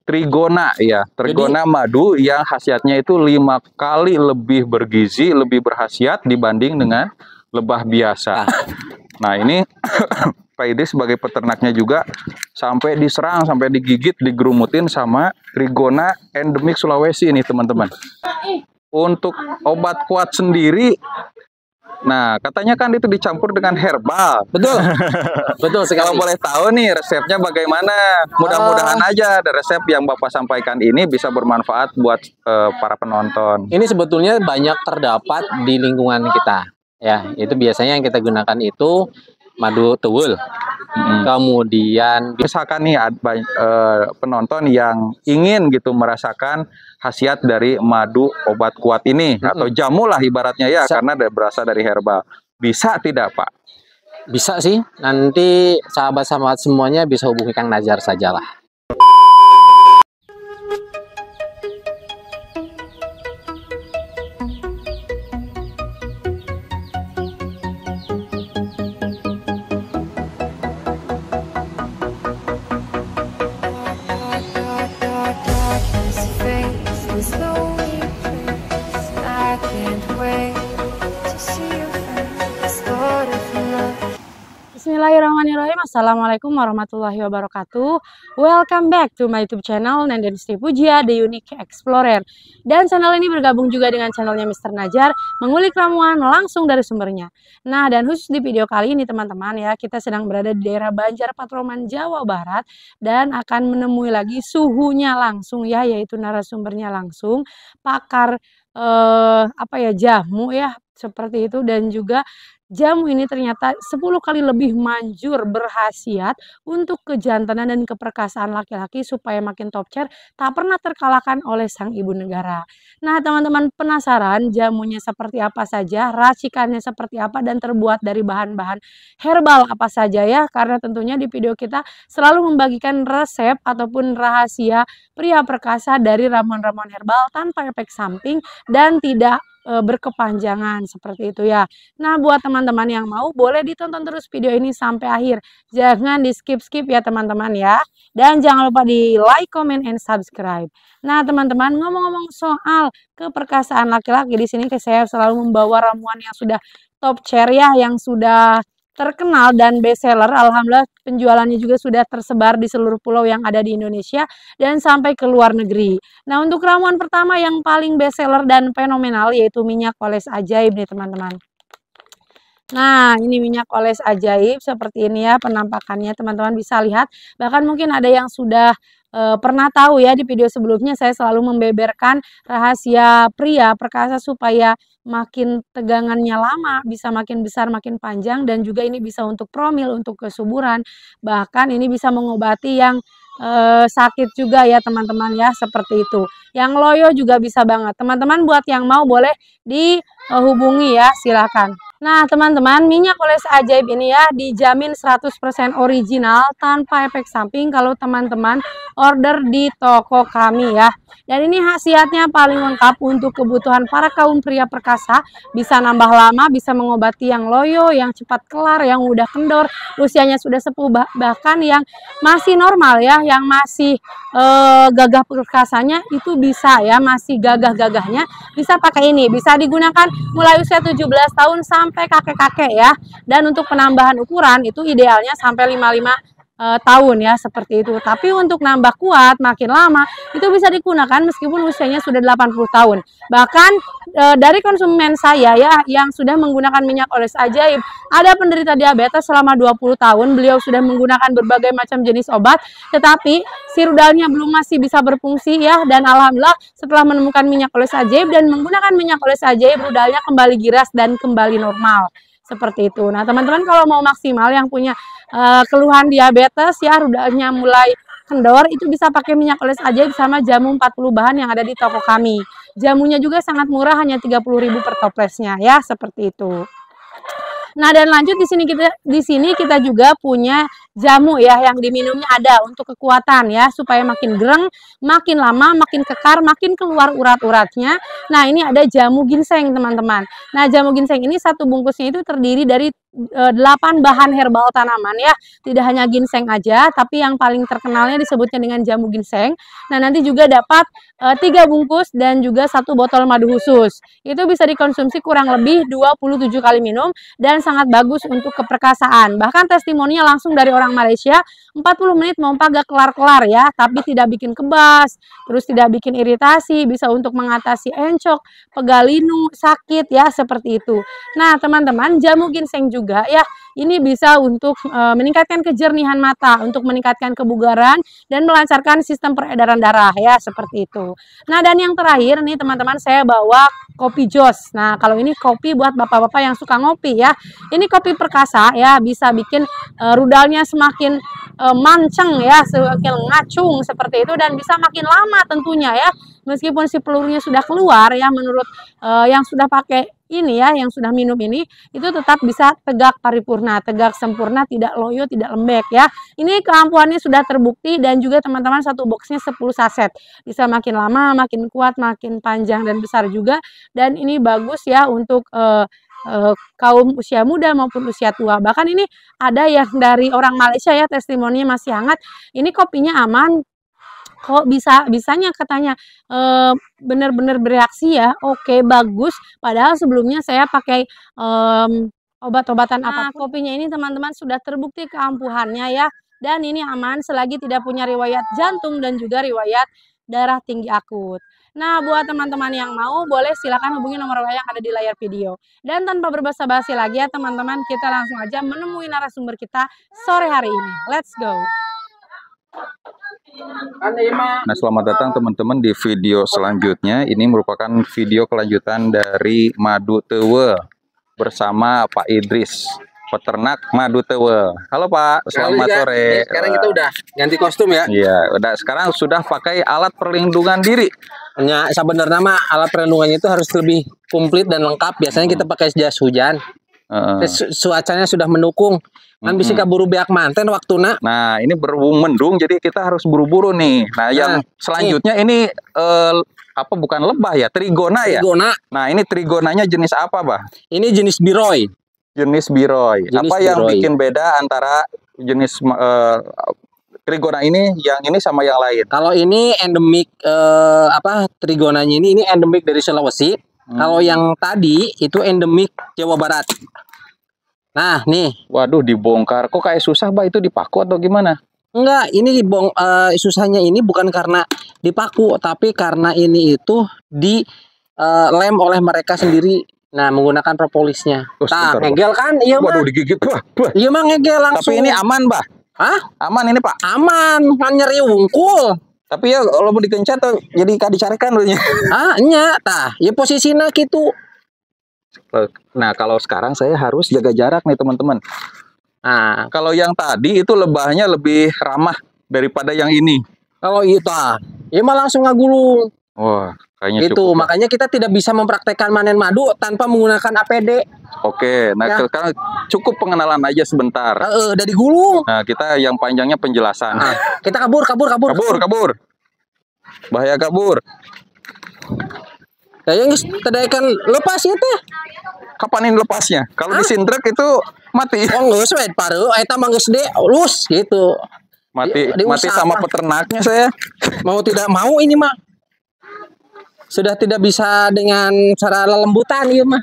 Trigona ya, Trigona madu yang khasiatnya itu 5 kali lebih bergizi, lebih berkhasiat dibanding dengan lebah biasa. Nah ini Pak Idris sebagai peternaknya juga sampai diserang, sampai digigit, digerumutin sama Trigona endemik Sulawesi ini teman-teman. Untuk obat kuat sendiri, nah katanya kan itu dicampur dengan herbal. Betul, betul sekali. Kalau boleh tahu nih resepnya bagaimana? Mudah-mudahan aja ada resep yang Bapak sampaikan ini bisa bermanfaat buat para penonton. Ini sebetulnya banyak terdapat di lingkungan kita. Ya, itu biasanya yang kita gunakan itu madu tuwul. Kemudian Misalkan nih penonton yang ingin gitu merasakan khasiat dari madu obat kuat ini atau jamu lah ibaratnya ya, karena berasal dari herbal. Bisa tidak Pak? Bisa sih, nanti sahabat-sahabat semuanya bisa hubungi Kang Nazar sajalah. Bismillahirrahmanirrahim. Assalamualaikum warahmatullahi wabarakatuh. Welcome back to my YouTube channel Nenden Sri Pujia, The Unique Explorer. Dan channel ini bergabung juga dengan channelnya Mr. Najar, mengulik ramuan langsung dari sumbernya. Nah, dan khusus di video kali ini teman-teman ya, kita sedang berada di daerah Banjar Patroman, Jawa Barat, dan akan menemui lagi suhunya langsung ya, yaitu narasumbernya langsung, pakar jamu ya, seperti itu. Dan juga jamu ini ternyata 10 kali lebih manjur berkhasiat untuk kejantanan dan keperkasaan laki-laki supaya makin top chair, tak pernah terkalahkan oleh sang ibu negara. Nah, teman-teman penasaran jamunya seperti apa saja, racikannya seperti apa, dan terbuat dari bahan-bahan herbal apa saja ya? Karena tentunya di video kita selalu membagikan resep ataupun rahasia pria perkasa dari ramuan-ramuan herbal tanpa efek samping dan tidak berkepanjangan seperti itu ya. Nah, buat teman-teman yang mau boleh ditonton terus video ini sampai akhir. Jangan di skip-skip ya teman-teman ya. Dan jangan lupa di like, comment, and subscribe. Nah, teman-teman, ngomong-ngomong soal keperkasaan laki-laki, di sini saya selalu membawa ramuan yang sudah top chair ya, yang sudah terkenal dan best seller. Alhamdulillah penjualannya juga sudah tersebar di seluruh pulau yang ada di Indonesia dan sampai ke luar negeri. Nah, untuk ramuan pertama yang paling best seller dan fenomenal yaitu minyak oles ajaib nih teman-teman. Nah, ini minyak oles ajaib seperti ini ya penampakannya, teman-teman bisa lihat. Bahkan mungkin ada yang sudah pernah tahu ya, di video sebelumnya saya selalu membeberkan rahasia pria perkasa supaya makin tegangannya lama, bisa makin besar, makin panjang, dan juga ini bisa untuk promil, untuk kesuburan. Bahkan ini bisa mengobati yang sakit juga ya teman-teman ya, seperti itu. Yang loyo juga bisa banget. Teman-teman buat yang mau boleh dihubungi ya, silakan. Nah, teman-teman, minyak oles ajaib ini ya dijamin 100% original tanpa efek samping kalau teman-teman order di toko kami ya. Dan ini khasiatnya paling lengkap untuk kebutuhan para kaum pria perkasa, bisa nambah lama, bisa mengobati yang loyo, yang cepat kelar, yang udah kendor, usianya sudah sepuh, bahkan yang masih normal ya, yang masih gagah perkasanya itu bisa ya, masih gagah-gagahnya bisa pakai ini. Bisa digunakan mulai usia 17 tahun sampai kakek-kakek ya. Dan untuk penambahan ukuran itu idealnya sampai 55 tahun ya, seperti itu. Tapi untuk nambah kuat makin lama itu bisa digunakan meskipun usianya sudah 80 tahun. Bahkan dari konsumen saya ya yang sudah menggunakan minyak oles ajaib, ada penderita diabetes selama 20 tahun, beliau sudah menggunakan berbagai macam jenis obat, tetapi si rudalnya belum masih bisa berfungsi ya. Dan alhamdulillah setelah menemukan minyak oles ajaib dan menggunakan minyak oles ajaib, rudalnya kembali giras dan kembali normal. Seperti itu. Nah, teman-teman kalau mau maksimal yang punya keluhan diabetes ya, rudalnya mulai kendor, itu bisa pakai minyak oles ajaib sama jamu 40 bahan yang ada di toko kami. Jamunya juga sangat murah, hanya 30.000 per toplesnya ya, seperti itu. Nah, dan lanjut di sini kita juga punya jamu ya yang diminumnya ada untuk kekuatan ya, supaya makin gereng, makin lama, makin kekar, makin keluar urat-uratnya. Nah, ini ada jamu ginseng, teman-teman. Nah, jamu ginseng ini satu bungkusnya itu terdiri dari 8 bahan herbal tanaman ya. Tidak hanya ginseng aja, tapi yang paling terkenalnya disebutnya dengan jamu ginseng. Nah, nanti juga dapat 3 bungkus dan juga 1 botol madu khusus. Itu bisa dikonsumsi kurang lebih 27 kali minum dan sangat bagus untuk keperkasaan. Bahkan testimoninya langsung dari orang Malaysia, 40 menit mompa gak kelar-kelar ya, tapi tidak bikin kebas, terus tidak bikin iritasi, bisa untuk mengatasi encok, pegal linu, sakit ya, seperti itu. Nah, teman-teman, jamu ginseng juga ya, ini bisa untuk meningkatkan kejernihan mata, untuk meningkatkan kebugaran dan melancarkan sistem peredaran darah ya, seperti itu. Nah, dan yang terakhir nih teman-teman, saya bawa kopi jos. Nah, kalau ini kopi buat bapak-bapak yang suka ngopi ya. Ini kopi perkasa ya, bisa bikin rudalnya semakin manceng ya, semakin ngacung seperti itu, dan bisa makin lama tentunya ya. Meskipun si pelurunya sudah keluar ya, menurut yang sudah pakai ini ya, yang sudah minum ini, itu tetap bisa tegak paripurna, tegak sempurna, tidak loyo, tidak lembek ya. Ini keampuhannya sudah terbukti, dan juga teman-teman satu boxnya 10 saset. Bisa makin lama, makin kuat, makin panjang dan besar juga. Dan ini bagus ya untuk kaum usia muda maupun usia tua. Bahkan ini ada yang dari orang Malaysia ya, testimoninya masih hangat. Ini kopinya aman, kok bisanya katanya benar-benar bereaksi ya. Oke, bagus. Padahal sebelumnya saya pakai obat-obatan apapun. Kopinya ini teman-teman sudah terbukti keampuhannya ya, dan ini aman selagi tidak punya riwayat jantung dan juga riwayat darah tinggi akut. Nah, buat teman-teman yang mau, boleh silakan hubungi nomor WA yang ada di layar video. Dan tanpa berbasa-basi lagi ya teman-teman, kita langsung aja menemui narasumber kita sore hari ini. Let's go! Nah, selamat datang teman-teman di video selanjutnya. Ini merupakan video kelanjutan dari Madu Tewe bersama Pak Idris, peternak Madu Tewe. Halo Pak, selamat sore. Sekarang kita udah ganti kostum ya. Iya, udah sekarang sudah pakai alat perlindungan diri. Hanya sebenarnya mah alat perlindungannya itu harus lebih komplit dan lengkap. Biasanya kita pakai jas hujan. Cuacanya sudah mendukung. Kan bisa kaburu beak manten waktuna. Nah, ini mendung, jadi kita harus buru-buru nih. Nah, yang selanjutnya ini apa, bukan lebah ya, trigona ya? Trigona. Nah, ini trigonanya jenis apa, Bah? Ini jenis biroy. Jenis biroy. Jenis apa yang biroy. bikin beda antara jenis trigona ini, yang ini sama yang lain? Kalau ini endemik trigonanya ini endemik dari Sulawesi. Kalau yang tadi itu endemik Jawa Barat. Nah, nih. Waduh, dibongkar. Kok kayak susah, Bah? Itu dipaku atau gimana? Enggak, ini susahnya ini bukan karena dipaku, tapi karena ini itu lem oleh mereka sendiri. Nah, menggunakan propolisnya. Nah, ngegel kan? Iya, Waduh, mah. digigit. Wah. Iya, mah ngegel langsung. Tapi ini aman, Bah? Hah? Aman ini, Pak? Aman, kan nyeri wungkul. Tapi ya kalau mau digencet tuh jadi dicarikan dulunya. Nya, tah, ya posisinya gitu. Nah, kalau sekarang saya harus jaga jarak nih, teman-teman. Nah, Kalau yang tadi itu lebahnya lebih ramah daripada yang ini. kalau itu, ya mah langsung ngagulung. Wah, kayaknya Itu, cukup. Pak. makanya kita tidak bisa mempraktekkan manen madu tanpa menggunakan APD. Oke, nah Ya. sekarang cukup pengenalan aja sebentar. Dari gulung. Nah, kita yang panjangnya penjelasan. Kita kabur. Kabur. Bahaya kabur. Ya, yang tadaikan lepas ya teh. Kapan ini lepasnya? Kalau disindrek itu mati. Oh, geus we pareu eta mah geus lus gitu. Mati diusaha. sama peternaknya saya. Mau tidak mau ini mah sudah tidak bisa dengan cara lembutan ieu mah.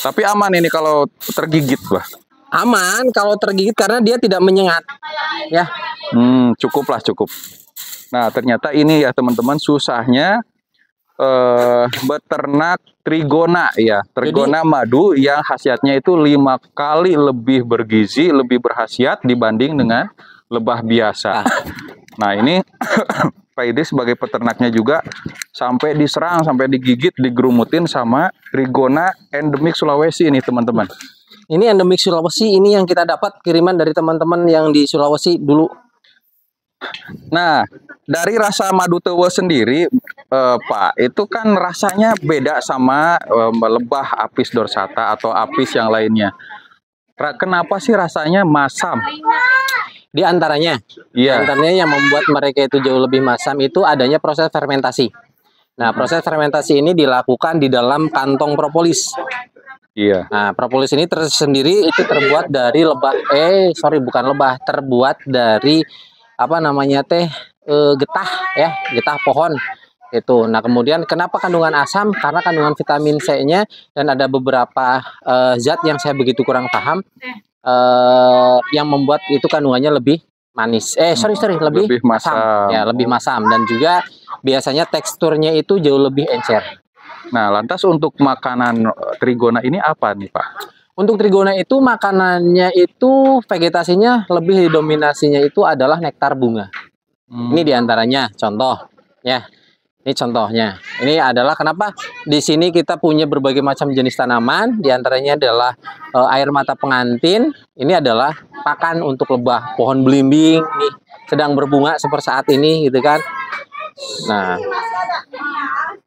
Tapi aman ini kalau tergigit, Bah. Aman kalau tergigit karena dia tidak menyengat. Ya. Cukup. Nah, ternyata ini ya teman-teman susahnya beternak trigona ya. Trigona madu yang khasiatnya itu 5 kali lebih bergizi, lebih berkhasiat dibanding dengan lebah biasa. Nah, ini Pak Idris sebagai peternaknya juga sampai diserang, sampai digigit, digerumutin sama trigona endemik Sulawesi ini, teman-teman. Ini endemik Sulawesi, ini yang kita dapat kiriman dari teman-teman yang di Sulawesi dulu. Nah, dari rasa madu tewe sendiri, Pak, itu kan rasanya beda sama lebah apis dorsata atau apis yang lainnya. Kenapa sih rasanya masam? Di antaranya, Iya. yang membuat mereka itu jauh lebih masam itu adanya proses fermentasi. Nah, proses fermentasi ini dilakukan di dalam kantong propolis. Iya. Nah, propolis ini tersendiri itu terbuat dari terbuat dari apa namanya getah ya, getah pohon itu. Nah, kemudian kenapa kandungan asam? Karena kandungan vitamin C-nya dan ada beberapa zat yang saya begitu kurang paham yang membuat itu kandungannya lebih manis. Lebih masam. Ya, lebih masam dan juga biasanya teksturnya itu jauh lebih encer. Nah, lantas untuk makanan trigona ini apa nih, Pak? Untuk trigona itu makanannya itu vegetasinya lebih dominasinya itu adalah nektar bunga. Ini diantaranya contoh ya. Ini contohnya. Ini adalah kenapa di sini kita punya berbagai macam jenis tanaman. Diantaranya adalah air mata pengantin. Ini adalah pakan untuk lebah. Pohon belimbing nih sedang berbunga seperti saat ini gitu kan. Nah,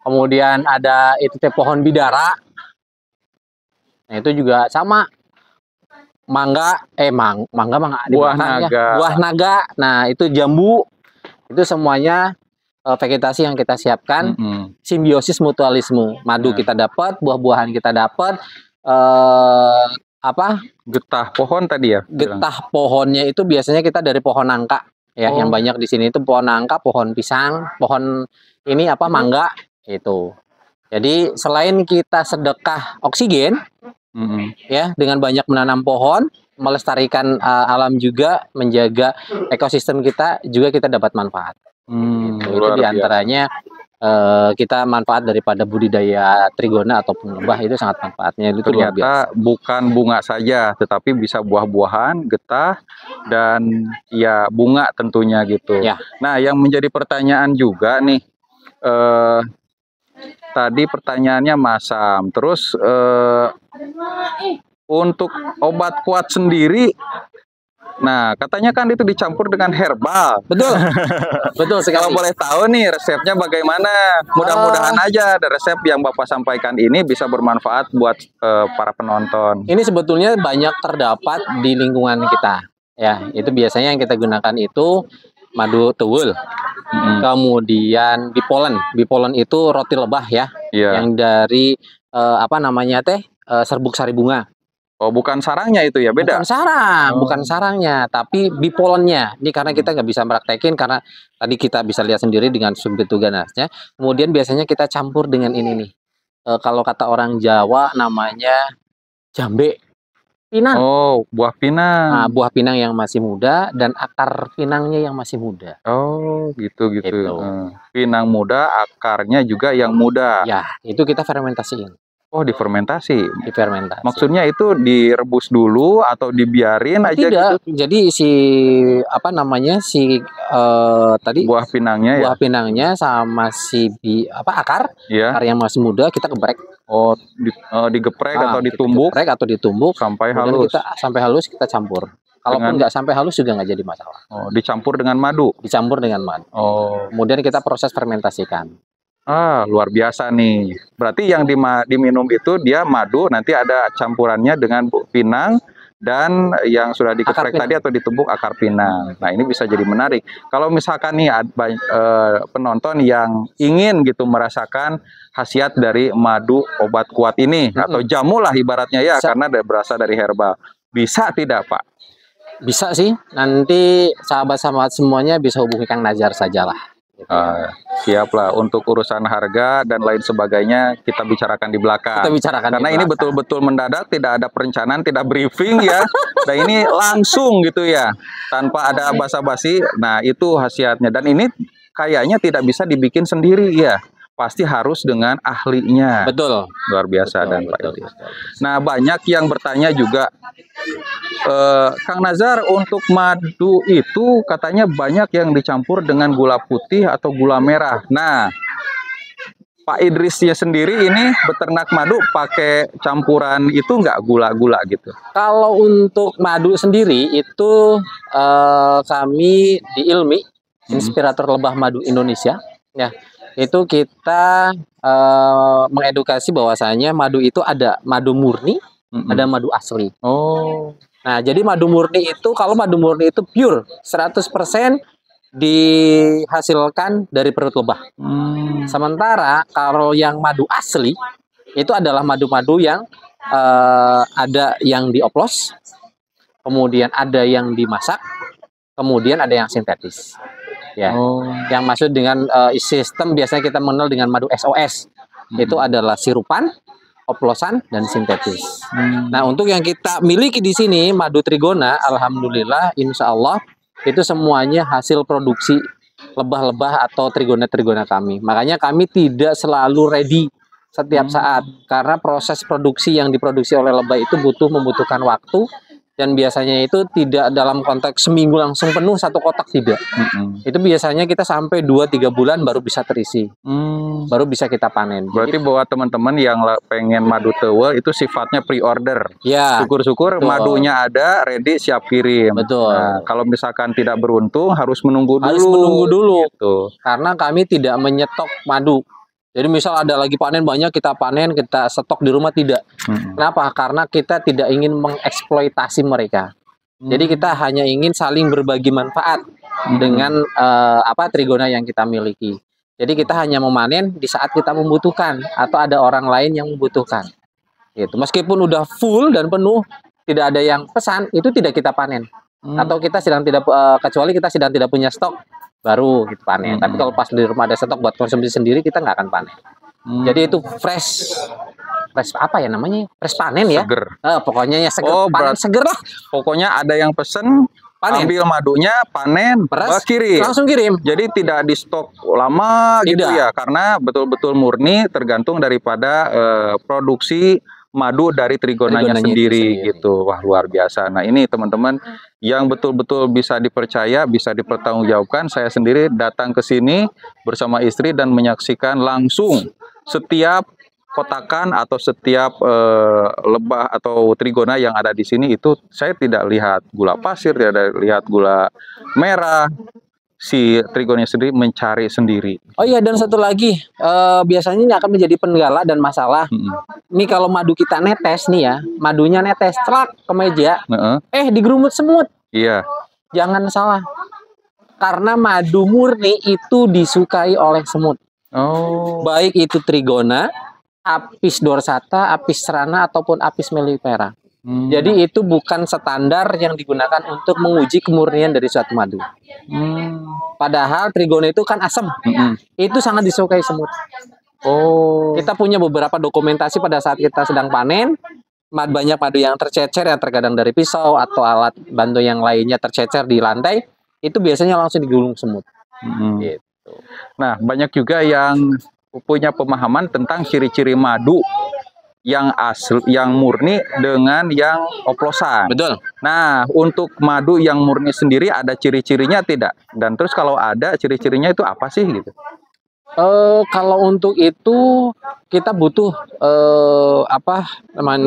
kemudian ada itu pohon bidara. Nah, itu juga sama. Mangga buah naga. Nah, itu jambu. Itu semuanya vegetasi yang kita siapkan, simbiosis mutualisme. Madu kita dapat, buah-buahan kita dapat, getah pohon tadi ya? Getah pohonnya itu biasanya kita dari pohon nangka ya, yang banyak di sini itu pohon nangka, pohon pisang, pohon ini mangga itu. Jadi selain kita sedekah oksigen, ya dengan banyak menanam pohon, melestarikan alam juga, menjaga ekosistem kita juga kita dapat manfaat. Itu diantaranya kita manfaat daripada budidaya trigona ataupun lebah itu sangat manfaatnya itu luar biasa. Ternyata bukan bunga saja, tetapi bisa buah-buahan, getah, dan ya bunga tentunya gitu. Ya. Nah, yang menjadi pertanyaan juga nih, tadi pertanyaannya masam, terus untuk obat kuat sendiri. Nah, katanya kan itu dicampur dengan herbal. Betul. Betul sekali. Kalau boleh tahu nih resepnya bagaimana? Mudah-mudahan aja ada resep yang Bapak sampaikan ini bisa bermanfaat buat para penonton. Ini sebetulnya banyak terdapat di lingkungan kita. Ya, itu biasanya yang kita gunakan itu madu tuwul. Kemudian bipolen. Bipolen itu roti lebah ya. Yang dari serbuk sari bunga. Oh, bukan sarangnya itu ya, beda? Bukan sarangnya, tapi bipolennya. Ini karena kita nggak bisa praktekin karena tadi kita bisa lihat sendiri dengan subbentuk ganasnya. Kemudian biasanya kita campur dengan ini nih. Kalau kata orang Jawa namanya jambe. Pinang. Oh, buah pinang. Nah, buah pinang yang masih muda dan akar pinangnya yang masih muda. Oh, gitu. Pinang muda, akarnya juga yang muda. Ya, itu kita fermentasiin. Oh, difermentasi. Difermentasi. Maksudnya itu direbus dulu atau dibiarin aja? Tidak. Gitu? Jadi tadi buah pinangnya sama akar yang masih muda kita geprek. Oh, digeprek atau ditumbuk? Digeprek atau ditumbuk sampai halus. Sampai halus kita campur. Kalaupun nggak sampai halus juga nggak jadi masalah. Oh, dicampur dengan madu? Dicampur dengan madu. Oh. Kemudian kita proses fermentasikan. Ah, luar biasa nih. Berarti yang diminum itu dia madu, nanti ada campurannya dengan pinang dan yang sudah digeprek tadi atau ditumbuk akar pinang. Nah, ini bisa jadi menarik. Kalau misalkan nih penonton yang ingin gitu merasakan khasiat dari madu obat kuat ini atau jamu lah ibaratnya ya, karena berasal dari herbal. Bisa tidak, Pak? Bisa sih. Nanti sahabat-sahabat semuanya bisa hubungi Kang Nazar sajalah. Siap lah, untuk urusan harga dan lain sebagainya kita bicarakan di belakang. Karena ini betul-betul mendadak, tidak ada perencanaan, tidak briefing ya. Dan ini langsung gitu ya, tanpa ada basa-basi. Nah, itu khasiatnya. Dan ini kayaknya tidak bisa dibikin sendiri ya. Pasti harus dengan ahlinya. Betul. Luar biasa Pak. Nah, banyak yang bertanya juga, Kang Nazar, untuk madu itu katanya banyak yang dicampur dengan gula putih atau gula merah. Nah, Pak Idrisnya sendiri ini beternak madu pakai campuran itu nggak gula-gula gitu? Kalau untuk madu sendiri itu kami di ILMI, Inspirator Lebah Madu Indonesia, ya. Itu kita mengedukasi bahwasanya madu itu ada madu murni, ada madu asli. Oh. Nah, jadi madu murni itu, kalau madu murni itu pure 100% dihasilkan dari perut lebah. Sementara kalau yang madu asli itu adalah madu-madu yang ada yang dioplos, kemudian ada yang dimasak, kemudian ada yang sintetis. Ya. Yang maksud dengan sistem biasanya kita mengenal dengan madu SOS. Itu adalah sirupan, oplosan, dan sintetis. Nah, untuk yang kita miliki di sini madu Trigona, alhamdulillah, insya Allah itu semuanya hasil produksi lebah-lebah atau Trigona kami. Makanya kami tidak selalu ready setiap saat, karena proses produksi yang diproduksi oleh lebah itu membutuhkan waktu, dan biasanya itu tidak dalam konteks seminggu langsung penuh satu kotak, tidak. Itu biasanya kita sampai 2-3 bulan baru bisa terisi, baru bisa kita panen. Berarti buat teman-teman yang pengen madu tewe itu sifatnya pre-order. Ya. Syukur-syukur madunya ada, ready, siap kirim. Betul. Nah, kalau misalkan tidak beruntung harus menunggu dulu. Harus menunggu dulu. Gitu. Karena kami tidak menyetok madu. Jadi misal ada lagi panen banyak, kita panen, kita stok di rumah, tidak. Kenapa? Karena kita tidak ingin mengeksploitasi mereka. Jadi kita hanya ingin saling berbagi manfaat dengan Trigona yang kita miliki. Jadi kita hanya memanen di saat kita membutuhkan atau ada orang lain yang membutuhkan. Gitu. Meskipun udah full dan penuh, tidak ada yang pesan, itu tidak kita panen. Atau kita sedang tidak kecuali kita sedang tidak punya stok, baru kita panen. Tapi kalau pas di rumah ada stok buat konsumsi sendiri, kita nggak akan panen. Jadi itu fresh apa ya namanya? Fresh panen ya. Seger. Pokoknya ya seger, panen seger lah. Pokoknya ada yang pesen, panen. Ambil madunya, panen, kirim. Langsung kirim. Jadi tidak di stok lama gitu ya, karena betul-betul murni tergantung daripada produksi madu dari Trigonanya sendiri gitu. Wah, luar biasa. Nah, ini teman-teman yang betul-betul bisa dipercaya, bisa dipertanggungjawabkan. Saya sendiri datang ke sini bersama istri dan menyaksikan langsung setiap kotakan atau setiap lebah atau Trigona yang ada di sini itu saya tidak lihat gula pasir, tidak lihat gula merah. Si Trigonanya sendiri mencari sendiri. Oh iya, dan satu lagi, biasanya ini akan menjadi penggala dan masalah. Ini kalau madu kita netes nih ya, madunya netes, celak ke meja, digerumut semut. Iya. Jangan salah, karena madu murni itu disukai oleh semut. Baik itu Trigona, Apis dorsata, Apis cerana, ataupun Apis mellifera. Jadi itu bukan standar yang digunakan untuk menguji kemurnian dari suatu madu. Padahal Trigona itu kan asam. Itu sangat disukai semut. Kita punya beberapa dokumentasi pada saat kita sedang panen, banyak madu yang tercecer, yang terkadang dari pisau atau alat bantu yang lainnya tercecer di lantai, itu biasanya langsung digulung semut. Gitu. Nah, banyak juga yang punya pemahaman tentang ciri-ciri madu yang asli, yang murni dengan yang oplosan. Betul. Nah, untuk madu yang murni sendiri ada ciri-cirinya tidak? Dan terus kalau ada ciri-cirinya itu apa sih gitu? Kalau untuk itu kita butuh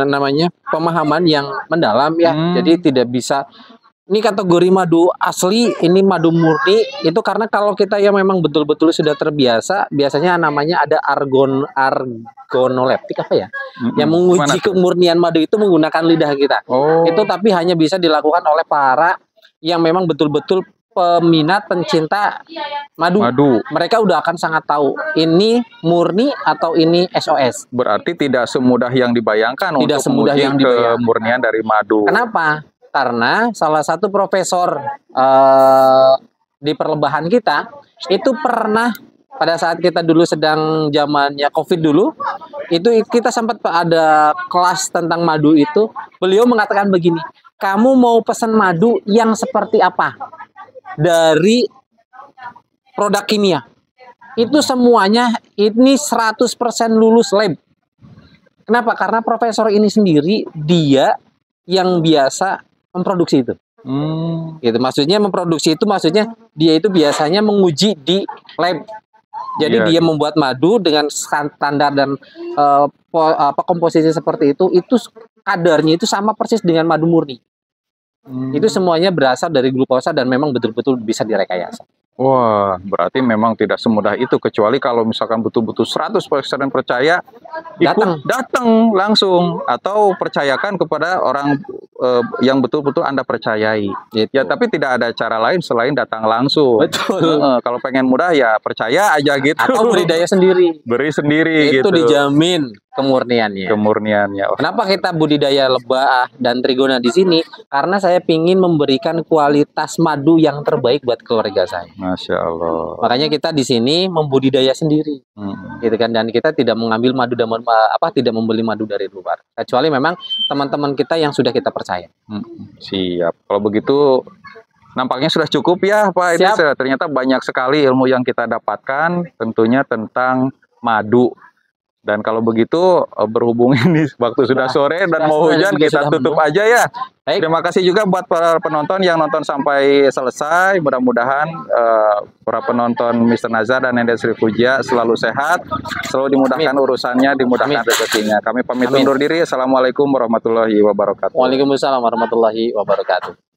namanya pemahaman yang mendalam ya. Jadi tidak bisa ini kategori madu asli, ini madu murni, itu karena kalau kita yang memang betul-betul sudah terbiasa, biasanya namanya ada argonoleptik apa ya? Yang menguji kemurnian madu itu menggunakan lidah kita. Itu tapi hanya bisa dilakukan oleh para yang memang betul-betul peminat, pencinta madu. Mereka udah akan sangat tahu ini murni atau ini SOS. Berarti tidak semudah yang dibayangkan tidak untuk semudah yang kemurnian dari madu. Kenapa? Karena salah satu profesor di perlebahan kita itu pernah pada saat kita dulu sedang zamannya COVID dulu, itu kita sempat ada kelas tentang madu itu, beliau mengatakan begini, kamu mau pesan madu yang seperti apa dari produk kimia? Itu semuanya ini 100% lulus lab. Kenapa? Karena profesor ini sendiri dia yang biasa memproduksi itu. Gitu. Maksudnya memproduksi itu maksudnya dia itu biasanya menguji di lab. Jadi dia membuat madu dengan standar dan komposisi seperti itu kadarnya itu sama persis dengan madu murni. Itu semuanya berasal dari glukosa dan memang betul-betul bisa direkayasa. Wah, berarti memang tidak semudah itu, kecuali kalau misalkan betul-betul 100% percaya, datang langsung, atau percayakan kepada orang yang betul-betul Anda percayai. Gitu. Ya, tapi tidak ada cara lain selain datang langsung. Betul. Kalau pengen mudah ya percaya aja gitu. Atau budidaya sendiri. Beri sendiri Itu gitu. dijamin kemurniannya. Kemurniannya. Kenapa kita budidaya lebah dan trigona di sini? Karena saya ingin memberikan kualitas madu yang terbaik buat keluarga saya. Masya Allah. Makanya kita di sini membudidaya sendiri, gitu kan? Dan kita tidak mengambil madu dan tidak membeli madu dari luar. Kecuali memang teman-teman kita yang sudah kita percaya. Siap. Kalau begitu nampaknya sudah cukup ya Pak Idris. Ternyata banyak sekali ilmu yang kita dapatkan, tentunya tentang madu. Dan kalau begitu berhubung ini waktu sudah sore dan mau hujan, kita tutup aja ya. Baik. Terima kasih juga buat para penonton yang nonton sampai selesai. Mudah-mudahan para penonton Mr. Nazar dan Nenda Sri Puja selalu sehat, selalu dimudahkan urusannya, dimudahkan rezekinya. Kami pamit undur diri. Assalamualaikum warahmatullahi wabarakatuh. Waalaikumsalam warahmatullahi wabarakatuh.